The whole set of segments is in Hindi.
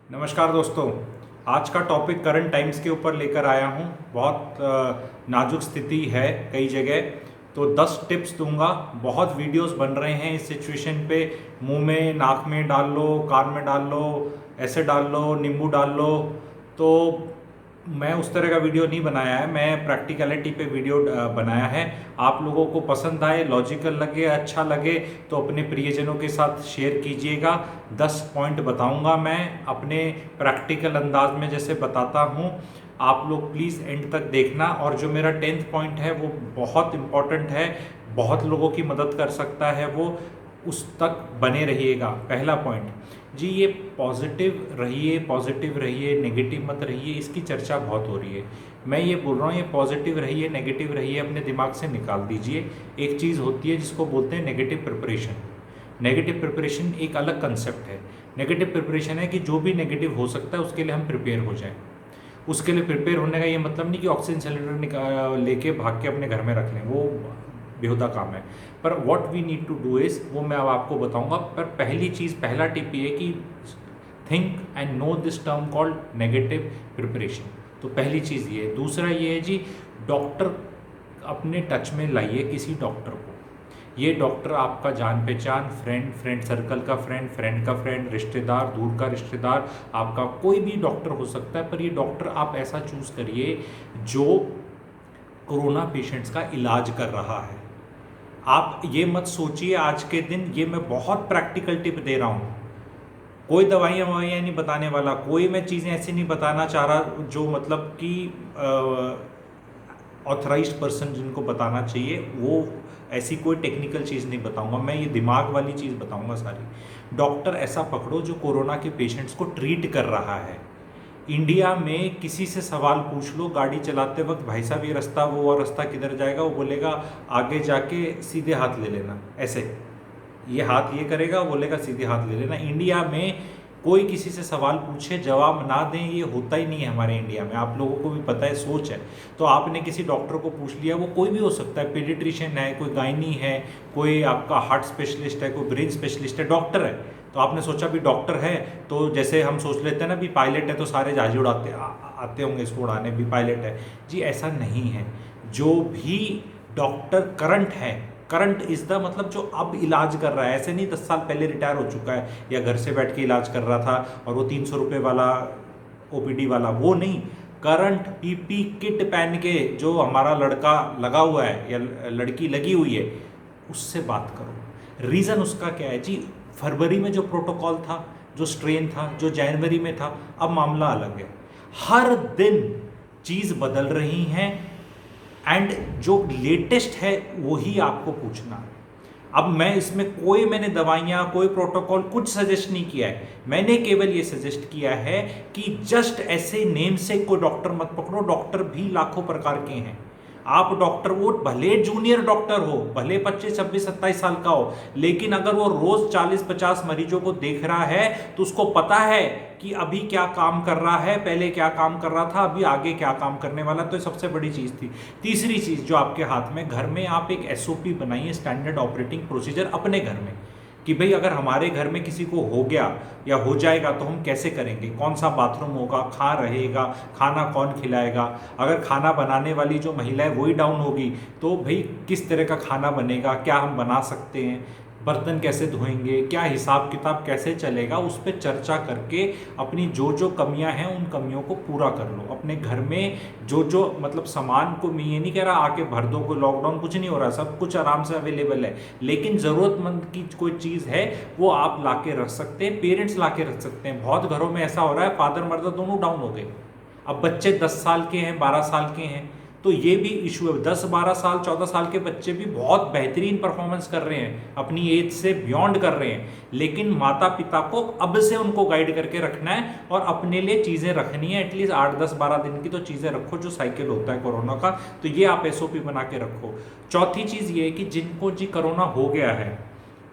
नमस्कार दोस्तों। आज का टॉपिक करंट टाइम्स के ऊपर लेकर आया हूँ। बहुत नाजुक स्थिति है कई जगह, तो 10 टिप्स दूंगा। बहुत वीडियोस बन रहे हैं इस सिचुएशन पे। मुंह में नाक में डाल लो, कान में डाल लो, ऐसे डाल लो, नींबू डाल लो। तो मैं उस तरह का वीडियो नहीं बनाया है, मैं प्रैक्टिकलिटी पे वीडियो बनाया है। आप लोगों को पसंद आए, लॉजिकल लगे, अच्छा लगे तो अपने प्रियजनों के साथ शेयर कीजिएगा। 10 पॉइंट बताऊंगा मैं अपने प्रैक्टिकल अंदाज में जैसे बताता हूँ। आप लोग प्लीज़ एंड तक देखना। और जो मेरा 10th पॉइंट है वो बहुत इम्पॉर्टेंट है, बहुत लोगों की मदद कर सकता है वो, उस तक बने रहिएगा। पहला पॉइंट जी, ये पॉजिटिव रहिए, नेगेटिव मत रहिए। इसकी चर्चा बहुत हो रही है। मैं ये बोल रहा हूँ, ये पॉजिटिव रहिए, नेगेटिव रहिए, अपने दिमाग से निकाल दीजिए। एक चीज़ होती है जिसको बोलते हैं नेगेटिव प्रिपरेशन। नेगेटिव प्रिपरेशन एक अलग कंसेप्ट है। नेगेटिव प्रिपरेशन है कि जो भी नेगेटिव हो सकता है उसके लिए हम प्रिपेयर हो जाएं। उसके लिए प्रिपेयर होने का ये मतलब नहीं कि ऑक्सीजन सिलेंडर लेके भाग के अपने घर में रख लें, वो बेहुदा काम है। पर what we need to do is, वो मैं अब आपको बताऊंगा। पर पहली चीज़, पहला टिप ये है कि think and know this term called negative preparation. तो पहली चीज़ ये है। दूसरा ये है जी, डॉक्टर अपने टच में लाइए किसी डॉक्टर को। ये डॉक्टर आपका जान पहचान, फ्रेंड सर्कल का फ्रेंड का फ्रेंड, रिश्तेदार, दूर का रिश्तेदार, आपका कोई भी डॉक्टर हो सकता है। पर ये डॉक्टर आप ऐसा चूज़ करिए जो कोरोना पेशेंट्स का इलाज कर रहा है। आप ये मत सोचिए आज के दिन, ये मैं बहुत प्रैक्टिकल टिप दे रहा हूँ। कोई दवाइयाँ ववाइयाँ नहीं बताने वाला, कोई मैं चीज़ें ऐसी नहीं बताना चाह रहा जो मतलब कि ऑथराइज्ड पर्सन जिनको बताना चाहिए, वो ऐसी कोई टेक्निकल चीज़ नहीं बताऊंगा। मैं ये दिमाग वाली चीज़ बताऊंगा सारी। डॉक्टर ऐसा पकड़ो जो कोरोना के पेशेंट्स को ट्रीट कर रहा है। इंडिया में किसी से सवाल पूछ लो गाड़ी चलाते वक्त, भाई साहब ये रास्ता, वो रास्ता किधर जाएगा, वो बोलेगा आगे जाके सीधे हाथ ले लेना। ऐसे ये हाथ ये करेगा, बोलेगा सीधे हाथ ले लेना। इंडिया में कोई किसी से सवाल पूछे जवाब ना दें, ये होता ही नहीं है हमारे इंडिया में। आप लोगों को भी पता है, सोच है। तो आपने किसी डॉक्टर को पूछ लिया, वो कोई भी हो सकता है, पीडियाट्रिशियन है, कोई गायनी है, कोई आपका हार्ट स्पेशलिस्ट है, कोई ब्रेन स्पेशलिस्ट है, डॉक्टर है। तो आपने सोचा भी डॉक्टर है तो जैसे हम सोच लेते हैं ना भी पायलट है तो सारे जहाज उड़ाते आते होंगे इसको उड़ाने, भी पायलट है जी, ऐसा नहीं है। जो भी डॉक्टर करंट है, करंट इज द मतलब जो अब इलाज कर रहा है, ऐसे नहीं 10 साल पहले रिटायर हो चुका है या घर से बैठ के इलाज कर रहा था और वो 300 रुपये वाला ओपीडी वाला, वो नहीं। करंट पीपी किट पहन के जो हमारा लड़का लगा हुआ है या लड़की लगी हुई है, उससे बात करो। रीज़न उसका क्या है जी, फरवरी में जो प्रोटोकॉल था, जो स्ट्रेन था, जो जनवरी में था, अब मामला अलग है। हर दिन चीज़ बदल रही हैं एंड जो लेटेस्ट है वही आपको पूछना है। अब मैं इसमें मैंने दवाइयाँ, कोई प्रोटोकॉल कुछ सजेस्ट नहीं किया है। मैंने केवल ये सजेस्ट किया है कि जस्ट ऐसे नेम से कोई डॉक्टर मत पकड़ो। डॉक्टर भी लाखों प्रकार के हैं। आप डॉक्टर, वो भले जूनियर डॉक्टर हो, भले 25, 26, 27 साल का हो, लेकिन अगर वो रोज 40-50 मरीजों को देख रहा है तो उसको पता है कि अभी क्या काम कर रहा है, पहले क्या काम कर रहा था, अभी आगे क्या काम करने वाला। तो ये सबसे बड़ी चीज़ थी। तीसरी चीज़ जो आपके हाथ में, घर में आप एक एसओपी बनाइए, स्टैंडर्ड ऑपरेटिंग प्रोसीजर अपने घर में, कि भाई अगर हमारे घर में किसी को हो गया या हो जाएगा तो हम कैसे करेंगे, कौन सा बाथरूम होगा, कहाँ रहेगा, खाना कौन खिलाएगा। अगर खाना बनाने वाली जो महिला है वही डाउन होगी तो भाई किस तरह का खाना बनेगा, क्या हम बना सकते हैं, बर्तन कैसे धोएंगे, क्या हिसाब किताब कैसे चलेगा, उस पर चर्चा करके अपनी जो जो कमियां हैं उन कमियों को पूरा कर लो। अपने घर में जो जो मतलब सामान को, मैं ये नहीं कह रहा आके भर दो, कोई लॉकडाउन कुछ नहीं हो रहा, सब कुछ आराम से अवेलेबल है, लेकिन ज़रूरतमंद की कोई चीज़ है वो आप ला के रख सकते हैं, पेरेंट्स ला के रख सकते हैं। बहुत घरों में ऐसा हो रहा है फादर मदर दोनों डाउन हो गए, अब बच्चे 10 साल के हैं, 12 साल के हैं, तो ये भी इशू है। 10, 12 साल, 14 साल के बच्चे भी बहुत बेहतरीन परफॉर्मेंस कर रहे हैं, अपनी एज से बियॉन्ड कर रहे हैं, लेकिन माता पिता को अब से उनको गाइड करके रखना है और अपने लिए चीज़ें रखनी है। एटलीस्ट 8, 10, 12 दिन की तो चीज़ें रखो, जो साइकिल होता है कोरोना का, तो ये आप एसओपी बना के रखो। चौथी चीज़ ये है कि जिनको जी कोरोना हो गया है,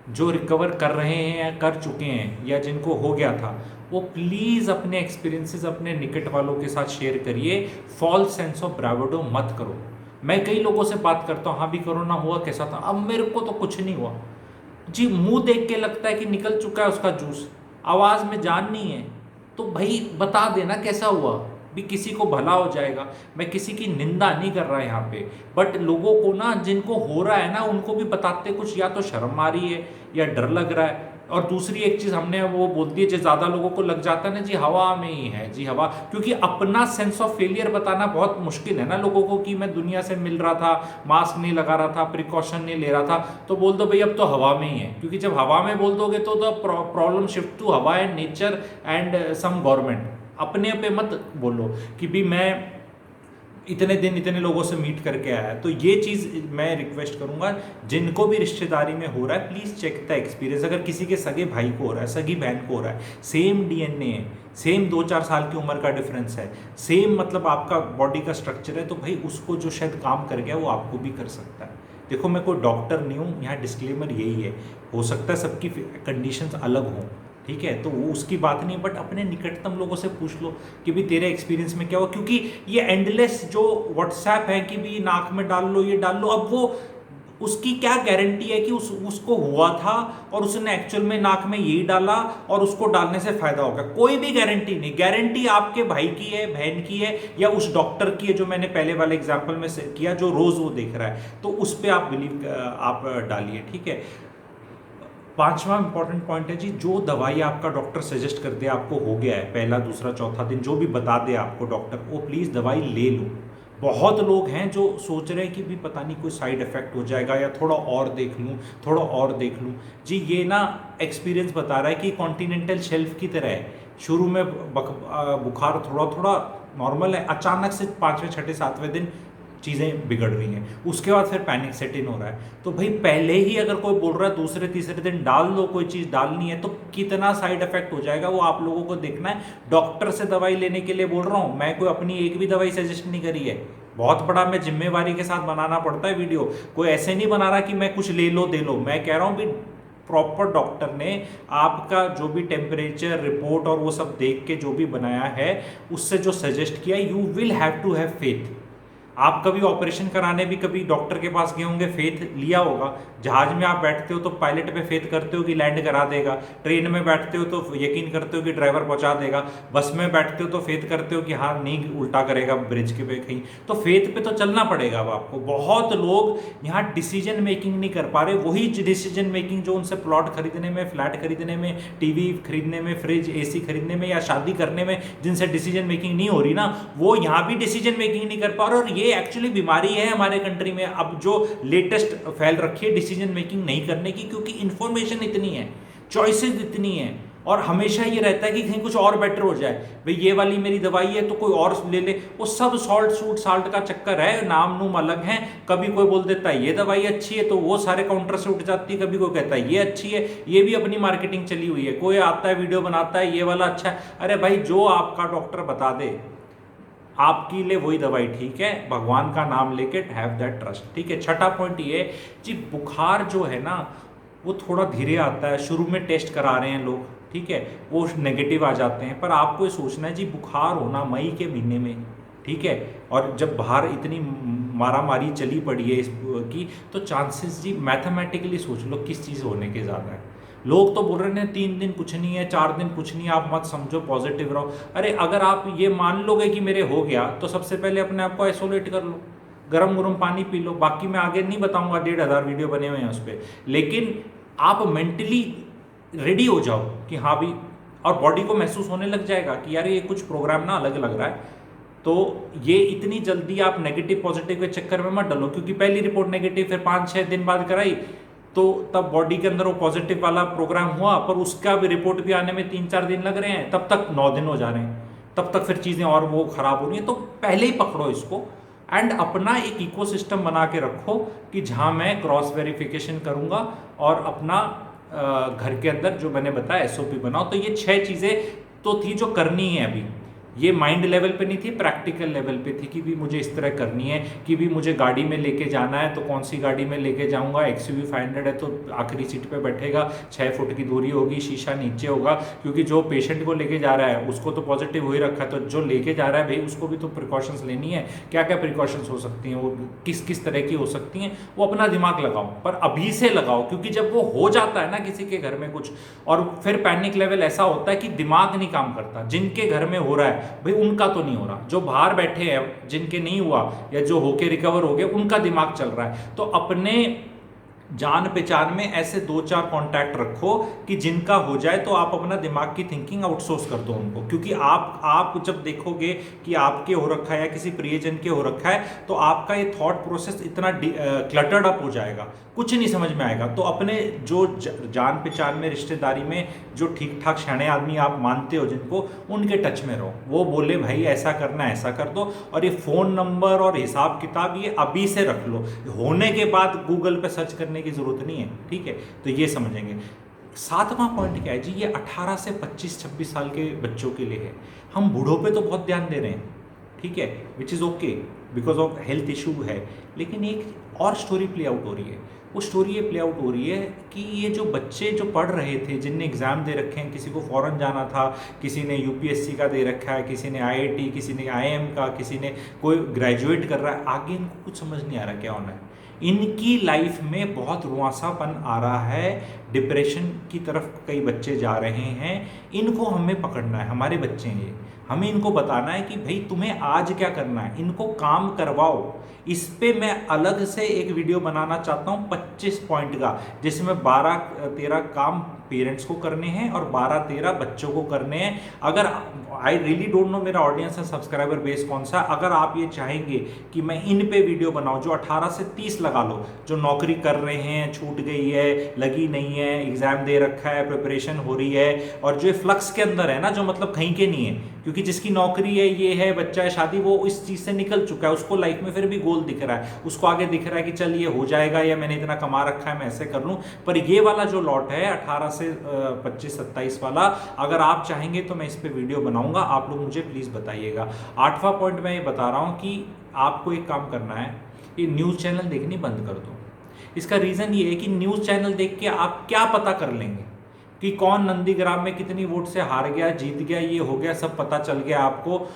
जो रिकवर कर रहे हैं या कर चुके हैं या जिनको हो गया था, वो प्लीज़ अपने एक्सपीरियंसेस अपने निकट वालों के साथ शेयर करिए। फॉल्स सेंस ऑफ ब्रावोडो मत करो। मैं कई लोगों से बात करता हूँ, हाँ भी कोरोना हुआ, कैसा था, अब मेरे को तो कुछ नहीं हुआ जी। मुंह देख के लगता है कि निकल चुका है उसका जूस, आवाज़ में जान नहीं है। तो भाई बता देना कैसा हुआ, भी किसी को भला हो जाएगा। मैं किसी की निंदा नहीं कर रहा यहाँ पे, बट लोगों को ना, जिनको हो रहा है ना, उनको भी बताते कुछ या तो शर्म आ रही है या डर लग रहा है। और दूसरी एक चीज़ हमने वो बोल दी है, जो ज़्यादा लोगों को लग जाता है ना जी हवा में ही है, जी हवा, क्योंकि अपना सेंस ऑफ फेलियर बताना बहुत मुश्किल है ना लोगों को, कि मैं दुनिया से मिल रहा था, मास्क नहीं लगा रहा था, प्रिकॉशन नहीं ले रहा था, तो बोल दो भाई अब तो हवा में ही है। क्योंकि जब हवा में बोल दोगे तो प्रॉब्लम शिफ्ट टू हवा and nature and some government. अपने पे मत बोलो कि भी मैं इतने दिन इतने लोगों से मीट करके आया। तो ये चीज़ मैं रिक्वेस्ट करूंगा, जिनको भी रिश्तेदारी में हो रहा है प्लीज़ चेक द एक्सपीरियंस। अगर किसी के सगे भाई को हो रहा है, सगी बहन को हो रहा है, सेम डीएनए है, सेम 2-4 साल की उम्र का डिफरेंस है, सेम मतलब आपका बॉडी का स्ट्रक्चर है, तो भाई उसको जो शायद काम कर गया वो आपको भी कर सकता है। देखो मैं कोई डॉक्टर नहीं हूँ, यहाँ डिस्क्लेमर यही है, हो सकता है सबकी कंडीशंस अलग हों, ठीक है, तो वो उसकी बात नहीं, बट अपने निकटतम लोगों से पूछ लो कि भी तेरे एक्सपीरियंस में क्या हुआ। क्योंकि ये एंडलेस जो व्हाट्सएप है कि भी नाक में डाल लो, ये डाल लो, अब वो उसकी क्या गारंटी है कि उसको हुआ था और उसने एक्चुअल में नाक में यही डाला और उसको डालने से फायदा होगा? कोई भी गारंटी नहीं। गारंटी आपके भाई की है, बहन की है, या उस डॉक्टर की है जो मैंने पहले वाले एग्जाम्पल में से किया, जो रोज वो देख रहा है, तो उस पर आप बिलीव आप डालिए, ठीक है। 5वां इंपॉर्टेंट पॉइंट है जी, जो दवाई आपका डॉक्टर सजेस्ट कर दे, आपको हो गया है पहला दूसरा चौथा दिन, जो भी बता दे आपको डॉक्टर, वो प्लीज़ दवाई ले लो। बहुत लोग हैं जो सोच रहे हैं कि भी पता नहीं कोई साइड इफेक्ट हो जाएगा, या थोड़ा और देख लूँ, थोड़ा और देख लूँ। जी ये ना एक्सपीरियंस बता रहा है कि कॉन्टिनेंटल शेल्फ की तरह है, शुरू में बुखार थोड़ा थोड़ा नॉर्मल है, अचानक से 5वें 6ठे 7वें दिन चीज़ें बिगड़ रही हैं, उसके बाद फिर पैनिक सेट इन हो रहा है। तो भाई पहले ही अगर कोई बोल रहा है दूसरे तीसरे दिन डाल दो, कोई चीज़ डालनी है, तो कितना साइड इफेक्ट हो जाएगा वो आप लोगों को देखना है। डॉक्टर से दवाई लेने के लिए बोल रहा हूँ मैं, कोई अपनी एक भी दवाई सजेस्ट नहीं करी है। बहुत बड़ा मैं जिम्मेवारी के साथ बनाना पड़ता है वीडियो, कोई ऐसे नहीं बना रहा कि मैं कुछ ले लो दे लो। मैं कह रहा हूँ भी प्रॉपर डॉक्टर ने आपका जो भी टेम्परेचर रिपोर्ट और वो सब देख के जो भी बनाया है, उससे जो सजेस्ट किया, you will have to have faith. आप कभी ऑपरेशन कराने भी कभी डॉक्टर के पास गए होंगे, फेथ लिया होगा। जहाज में आप बैठते हो तो पायलट पे फेथ करते हो कि लैंड करा देगा, ट्रेन में बैठते हो तो यकीन करते हो कि ड्राइवर पहुंचा देगा, बस में बैठते हो तो फेथ करते हो कि हाँ नहीं उल्टा करेगा ब्रिज के पे कहीं, तो फेथ पे तो चलना पड़ेगा अब आपको। बहुत लोग यहाँ डिसीजन मेकिंग नहीं कर पा रहे, वही डिसीजन मेकिंग जो उनसे प्लॉट खरीदने में, फ्लैट खरीदने में, टीवी खरीदने में, फ्रिज एसी खरीदने में, या शादी करने में जिनसे डिसीजन मेकिंग नहीं हो रही ना, वो यहाँ भी डिसीजन मेकिंग नहीं कर पा रहे। और ये एक्चुअली बीमारी है हमारे कंट्री में अब जो लेटेस्ट फैल रखी है डिसीजन मेकिंग नहीं करने की, क्योंकि इंफॉर्मेशन इतनी है, चॉइसेस इतनी है, और हमेशा ये रहता है कि कहीं कुछ और बेटर हो जाए। भाई ये वाली मेरी दवाई है तो कोई और ले ले, वो सब सॉल्ट सूट साल्ट का चक्कर है, नाम नूम अलग है। कभी कोई बोल देता है ये दवाई अच्छी है तो वो सारे काउंटर से उठ जाती है, कभी कोई कहता है ये अच्छी है, ये भी अपनी मार्केटिंग चली हुई है। कोई आता है वीडियो बनाता है ये वाला अच्छा है, अरे भाई जो आपका डॉक्टर बता दे आपके लिए वही दवाई ठीक है, भगवान का नाम लेके हैव दैट ट्रस्ट, ठीक है। छठा पॉइंट ये जी, बुखार जो है ना वो थोड़ा धीरे आता है, शुरू में टेस्ट करा रहे हैं लोग, ठीक है, वो नेगेटिव आ जाते हैं, पर आपको ये सोचना है जी बुखार होना मई के महीने में, ठीक है, और जब बाहर इतनी मारामारी चली पड़ी है इसकी, तो चांसेस जी मैथमेटिकली सोच लो किस चीज़ होने के ज़्यादा है। लोग तो बोल रहे हैं 3 दिन कुछ नहीं है, 4 दिन कुछ नहीं है, आप मत समझो, पॉजिटिव रहो। अरे अगर आप ये मान लोगे कि मेरे हो गया, तो सबसे पहले अपने आप को आइसोलेट कर लो, गरम गरम पानी पी लो। बाकी मैं आगे नहीं बताऊंगा, 1500 वीडियो बने हुए हैं उस पर, लेकिन आप मेंटली रेडी हो जाओ कि हाँ भी, और बॉडी को महसूस होने लग जाएगा कि यार ये कुछ प्रोग्राम ना अलग लग रहा है। तो ये इतनी जल्दी आप नेगेटिव पॉजिटिव के चक्कर में मत डलो, क्योंकि पहली रिपोर्ट नेगेटिव, फिर 5-6 दिन बाद कराई तो तब बॉडी के अंदर वो पॉजिटिव वाला प्रोग्राम हुआ, पर उसका भी रिपोर्ट भी आने में 3-4 दिन लग रहे हैं, तब तक 9 दिन हो जा रहे हैं, तब तक फिर चीज़ें और वो खराब हो रही हैं। तो पहले ही पकड़ो इसको एंड अपना एक इकोसिस्टम बना के रखो कि जहाँ मैं क्रॉस वेरिफिकेशन करूँगा और अपना घर के अंदर जो मैंने बताया SOP बनाओ। तो ये 6 चीज़ें तो थी जो करनी है अभी। ये माइंड लेवल पे नहीं थी, प्रैक्टिकल लेवल पे थी कि भी मुझे इस तरह करनी है, कि भी मुझे गाड़ी में लेके जाना है तो कौन सी गाड़ी में लेके जाऊंगा। XUV 500 है तो आखिरी सीट पे बैठेगा, 6 फुट की दूरी होगी, शीशा नीचे होगा, क्योंकि जो पेशेंट को लेके जा रहा है उसको तो पॉजिटिव हो ही रखा है, तो जो लेके जा रहा है भाई उसको भी तो प्रिकॉशंस लेनी है। क्या क्या प्रिकॉशंस हो सकती हैं, वो किस किस तरह की हो सकती हैं, वो अपना दिमाग लगाओ, पर अभी से लगाओ, क्योंकि जब वो हो जाता है ना किसी के घर में कुछ, और फिर पैनिक लेवल ऐसा होता है कि दिमाग नहीं काम करता। जिनके घर में हो रहा है भाई उनका तो नहीं हो रहा, जो बाहर बैठे हैं जिनके नहीं हुआ या जो होके रिकवर हो गए उनका दिमाग चल रहा है। तो अपने जान पहचान में ऐसे 2-4 कॉन्टैक्ट रखो कि जिनका हो जाए तो आप अपना दिमाग की थिंकिंग आउटसोर्स कर दो उनको, क्योंकि आप जब देखोगे कि आपके हो रखा है या किसी प्रियजन के हो रखा है तो आपका ये थॉट प्रोसेस इतना क्लटर्ड अप हो जाएगा, कुछ नहीं समझ में आएगा। तो अपने जो जान पहचान में, रिश्तेदारी में जो ठीक ठाक शाणे आदमी आप मानते हो जिनको, उनके टच में रहो, वो बोले भाई ऐसा करना ऐसा कर दो। और ये फ़ोन नंबर और हिसाब किताब ये अभी से रख लो, होने के बाद गूगल पे सर्च करने की ज़रूरत नहीं है, ठीक है। तो ये समझेंगे। 7वां पॉइंट क्या है जी, ये 18 से 25-26 साल के बच्चों के लिए है। हम बूढ़ों पे तो बहुत ध्यान दे रहे हैं, ठीक है, which is okay because of health issue है, लेकिन एक और स्टोरी प्ले आउट हो रही है। वो स्टोरी ये प्ले आउट हो रही है कि ये जो बच्चे जो पढ़ रहे थे, जिनने एग्ज़ाम दे रखे हैं, किसी को फॉरेन जाना था, किसी ने UPSC का दे रखा है, किसी ने IIT, किसी ने IIM का, किसी ने कोई ग्रेजुएट कर रहा है, आगे इनको कुछ समझ नहीं आ रहा क्या होना है। इनकी लाइफ में बहुत रुआंसापन आ रहा है, डिप्रेशन की तरफ कई बच्चे जा रहे हैं। इनको हमें पकड़ना है, हमारे बच्चे हैं ये, हमें इनको बताना है कि भाई तुम्हें आज क्या करना है, इनको काम करवाओ। इस पे मैं अलग से एक वीडियो बनाना चाहता हूँ 25 पॉइंट का, जिसमें 12-13 काम पेरेंट्स को करने हैं और 12-13 बच्चों को करने हैं। अगर आई रियली डोंट नो मेरा ऑडियंस है, सब्सक्राइबर बेस कौन सा, अगर आप ये चाहेंगे कि मैं इन पे वीडियो बनाऊं, जो 18 से 30 लगा लो, जो नौकरी कर रहे हैं, छूट गई है, लगी नहीं है, एग्जाम दे रखा है, प्रिपरेशन हो रही है, और जो फ्लक्स के अंदर है ना, जो मतलब कहीं के नहीं है, क्योंकि जिसकी नौकरी है, ये है, बच्चा है, शादी, वो इस चीज़ से निकल चुका है, उसको लाइफ में फिर भी गोल दिख रहा है, उसको आगे दिख रहा है कि चल ये हो जाएगा, या मैंने इतना कमा रखा है मैं ऐसे कर लूँ। पर ये वाला जो लॉट है 18 से 25-27 वाला, अगर आप चाहेंगे तो मैं इस पर वीडियो बनाऊंगा, आप लोग मुझे प्लीज़ बताइएगा। 8वां पॉइंट मैं ये बता रहा हूँ कि आपको एक काम करना है, ये न्यूज़ चैनल देखनी बंद कर दो। इसका रीज़न ये है कि न्यूज़ चैनल देख के आप क्या पता कर लेंगे कि कौन नंदीग्राम में कितनी वोट से हार गया, जीत गया, ये हो गया, सब पता चल गया आपको।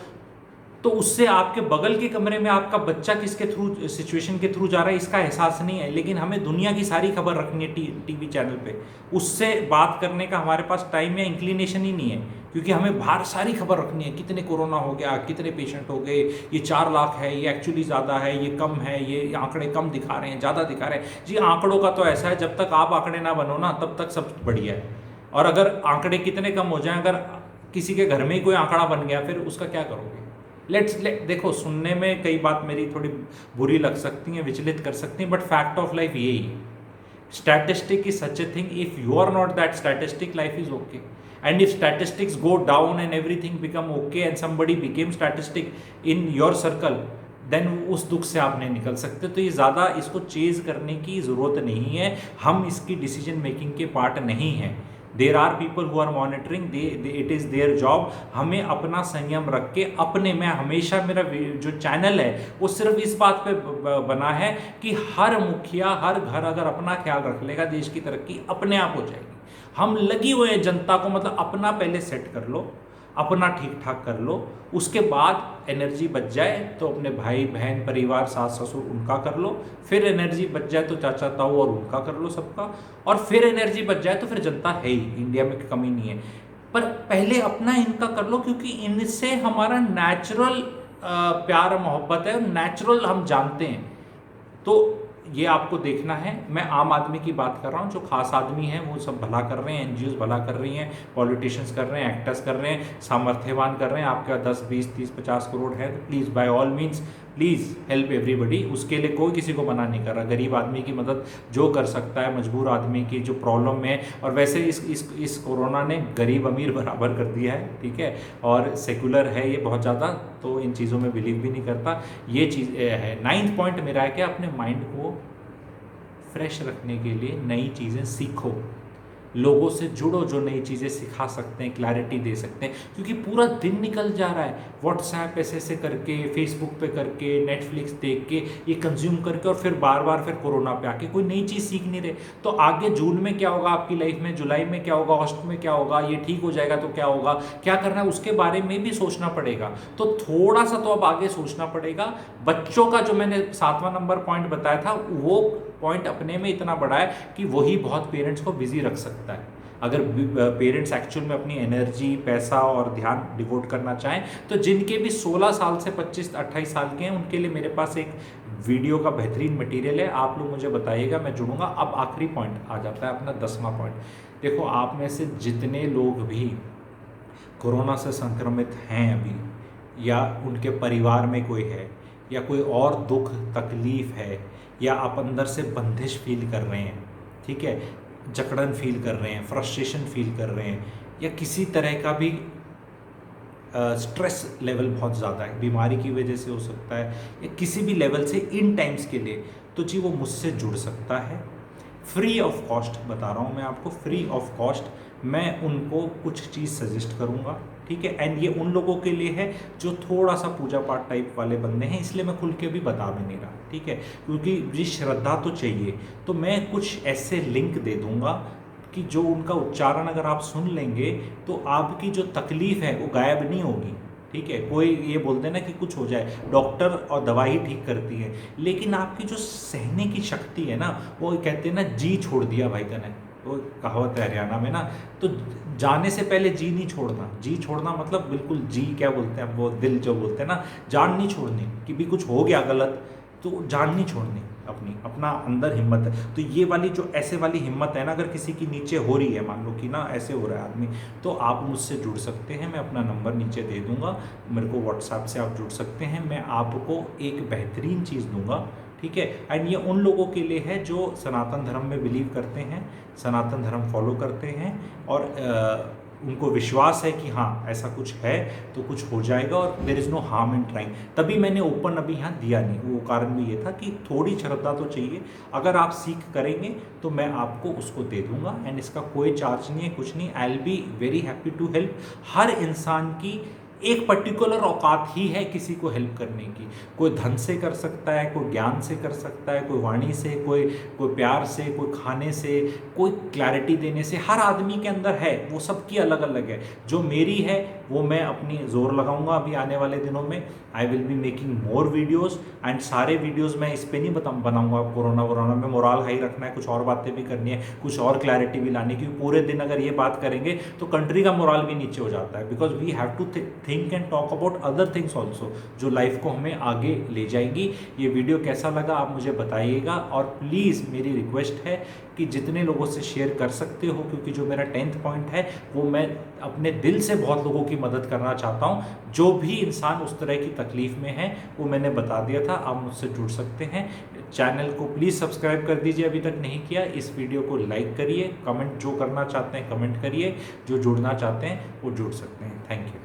तो उससे आपके बगल के कमरे में आपका बच्चा किसके थ्रू, सिचुएशन के थ्रू जा रहा है, इसका एहसास नहीं है। लेकिन हमें दुनिया की सारी खबर रखनी है टीवी चैनल पे, उससे बात करने का हमारे पास टाइम या इंक्लिनेशन ही नहीं है, क्योंकि हमें बाहर सारी खबर रखनी है, कितने कोरोना हो गया, कितने पेशेंट हो गए, ये 4 लाख है, ये एक्चुअली ज़्यादा है, ये कम है, ये आंकड़े कम दिखा रहे हैं, ज़्यादा दिखा रहे हैं। जी आंकड़ों का तो ऐसा है, जब तक आप आंकड़े ना बनो ना तब तक सब बढ़िया है। और अगर आंकड़े कितने कम हो जाएं, अगर किसी के घर में ही कोई आंकड़ा बन गया, फिर उसका क्या करोगे। देखो, सुनने में कई बात मेरी थोड़ी बुरी लग सकती हैं, विचलित कर सकती हैं, बट फैक्ट ऑफ लाइफ यही है। Statistic is such a thing, if you are not that statistic, life is okay. And if statistics go down and everything become okay and somebody became statistic in your circle, then उस दुख से आप नहीं निकल सकते। तो ये ज़्यादा इसको चेज करने की ज़रूरत नहीं है, हम इसकी डिसीजन मेकिंग के पार्ट नहीं हैं। There are people who are monitoring, it is their job. हमें अपना संयम रख के अपने, मैं हमेशा, मेरा जो चैनल है वो सिर्फ इस बात पे बना है कि हर मुखिया, हर घर अगर अपना ख्याल रख लेगा, देश की तरक्की अपने आप हो जाएगी। हम लगी हुए हैं जनता को, मतलब अपना पहले सेट कर लो, अपना ठीक ठाक कर लो, उसके बाद एनर्जी बच जाए तो अपने भाई बहन, परिवार, सास ससुर, उनका कर लो। फिर एनर्जी बच जाए तो चाचा ताऊ और उनका कर लो, सबका। और फिर एनर्जी बच जाए तो फिर जनता है ही, इंडिया में कमी नहीं है, पर पहले अपना इनका कर लो, क्योंकि इनसे हमारा नेचुरल प्यार मोहब्बत है, नेचुरल हम जानते हैं। तो ये आपको देखना है। मैं आम आदमी की बात कर रहा हूँ, जो खास आदमी हैं वो सब भला कर रहे हैं, NGOs भला कर रही हैं, पॉलिटिशियंस कर रहे हैं, एक्टर्स कर रहे हैं, सामर्थ्यवान कर रहे हैं। आपके 10, 20, 30, 50 करोड़ है तो please by all means please help everybody. उसके लिए कोई किसी को मना नहीं कर रहा। गरीब आदमी की मदद जो कर सकता है, मजबूर आदमी की जो प्रॉब्लम में, और वैसे इस कोरोना ने गरीब अमीर बराबर कर दिया है, ठीक है, और सेकुलर है ये बहुत ज़्यादा, तो इन चीज़ों में बिलीव भी नहीं करता। ये चीज़ है। 9th पॉइंट मेरा है कि अपने माइंड को फ्रेश रखने के लिए नई चीज़ें सीखो। लोगों से जुड़ो जो नई चीज़ें सिखा सकते हैं, क्लैरिटी दे सकते हैं, क्योंकि पूरा दिन निकल जा रहा है व्हाट्सएप ऐसे ऐसे करके, फेसबुक पे करके, नेटफ्लिक्स देख के, ये कंज्यूम करके, और फिर बार बार फिर कोरोना पे आके कोई नई चीज़ सीख नहीं रहे। तो आगे जून में क्या होगा आपकी लाइफ में, जुलाई में क्या होगा, अगस्त में क्या होगा, ये ठीक हो जाएगा तो क्या होगा, क्या करना है उसके बारे में भी सोचना पड़ेगा। तो थोड़ा सा तो अब आगे सोचना पड़ेगा। बच्चों का जो मैंने 7वां नंबर पॉइंट बताया था, वो पॉइंट अपने में इतना बड़ा है कि वही बहुत पेरेंट्स को बिजी रख सकता है। अगर पेरेंट्स एक्चुअल में अपनी एनर्जी, पैसा और ध्यान डिवोट करना चाहें, तो जिनके भी 16 साल से 25-28 साल के हैं, उनके लिए मेरे पास एक वीडियो का बेहतरीन मटेरियल है। आप लोग मुझे बताइएगा, मैं जुड़ूंगा। अब आखिरी पॉइंट आ जाता है अपना 10वां पॉइंट। देखो, आप में से जितने लोग भी कोरोना से संक्रमित हैं अभी, या उनके परिवार में कोई है, या कोई और दुख तकलीफ है, या आप अंदर से बंदिश फील कर रहे हैं, ठीक है, जकड़न फील कर रहे हैं, फ्रस्ट्रेशन फील कर रहे हैं, या किसी तरह का भी स्ट्रेस लेवल बहुत ज़्यादा है, बीमारी की वजह से हो सकता है, या किसी भी लेवल से इन टाइम्स के लिए, तो जी वो मुझसे जुड़ सकता है। फ्री ऑफ कॉस्ट बता रहा हूँ मैं आपको, फ्री ऑफ कॉस्ट मैं उनको कुछ चीज़ सजेस्ट करूँगा, ठीक है। एंड ये उन लोगों के लिए है जो थोड़ा सा पूजा पाठ टाइप वाले बंदे हैं, इसलिए मैं खुल के भी बता भी नहीं रहा, ठीक है, क्योंकि ये श्रद्धा तो चाहिए। तो मैं कुछ ऐसे लिंक दे दूंगा कि जो उनका उच्चारण अगर आप सुन लेंगे तो आपकी जो तकलीफ है वो गायब नहीं होगी, ठीक है। कोई ये बोलते हैं ना कि कुछ हो जाए, डॉक्टर और दवाई ठीक करती है, लेकिन आपकी जो सहने की शक्ति है ना, वो कहते हैं ना, जी छोड़ दिया भाई तने, वो कहावत है हरियाणा में ना। तो जाने से पहले जी नहीं छोड़ना। जी छोड़ना मतलब बिल्कुल, जी क्या बोलते हैं वो, दिल जो बोलते हैं ना, जान नहीं छोड़नी कि भी कुछ हो गया गलत, तो जान नहीं छोड़नी अपनी, अपना अंदर हिम्मत है। तो ये वाली जो ऐसे वाली हिम्मत है ना, अगर किसी की नीचे हो रही है, मान लो कि ना ऐसे हो रहा है आदमी, तो आप मुझसे जुड़ सकते हैं। मैं अपना नंबर नीचे दे दूंगा, मेरे को व्हाट्सएप से आप जुड़ सकते हैं। मैं आपको एक बेहतरीन चीज़ दूंगा, ठीक है। एंड ये उन लोगों के लिए है जो सनातन धर्म में बिलीव करते हैं, सनातन धर्म फॉलो करते हैं, और उनको विश्वास है कि हाँ ऐसा कुछ है तो कुछ हो जाएगा, और there is no harm in trying. तभी मैंने ओपन अभी यहाँ दिया नहीं, वो कारण भी ये था कि थोड़ी श्रद्धा तो चाहिए। अगर आप सीख करेंगे तो मैं आपको उसको दे दूंगा, एंड इसका कोई चार्ज नहीं है, कुछ नहीं। I will be very happy to help. हर इंसान की एक पर्टिकुलर औकात ही है किसी को हेल्प करने की। कोई धन से कर सकता है, कोई ज्ञान से कर सकता है, कोई वाणी से, कोई प्यार से, कोई खाने से, कोई क्लैरिटी देने से। हर आदमी के अंदर है, वो सबकी अलग अलग है। जो मेरी है वो मैं अपनी जोर लगाऊंगा अभी आने वाले दिनों में। आई will be making more videos, and सारे वीडियोज़ मैं इस पर नहीं बनाऊंगा कोरोना वोरोना में। मोरल हाई रखना है, कुछ और बातें भी करनी है, कुछ और क्लैरिटी भी लानी है, क्योंकि पूरे दिन अगर ये बात करेंगे तो कंट्री का मोरल भी नीचे हो जाता है। Because we have to think and talk about other things also, जो लाइफ को हमें आगे ले जाएंगी। ये वीडियो कैसा लगा आप मुझे बताइएगा, और प्लीज़ मेरी रिक्वेस्ट है कि जितने लोगों से शेयर कर सकते हो, क्योंकि जो मेरा 10th पॉइंट है वो मैं अपने दिल से बहुत लोगों की मदद करना चाहता हूँ। जो भी इंसान उस तरह की तकलीफ में है वो मैंने बता दिया था, आप मुझसे जुड़ सकते हैं। चैनल को प्लीज़ सब्सक्राइब कर दीजिए अभी तक नहीं किया। इस वीडियो को लाइक करिए, कमेंट जो करना चाहते हैं कमेंट करिए, जो जुड़ना चाहते हैं वो जुड़ सकते हैं। Thank you.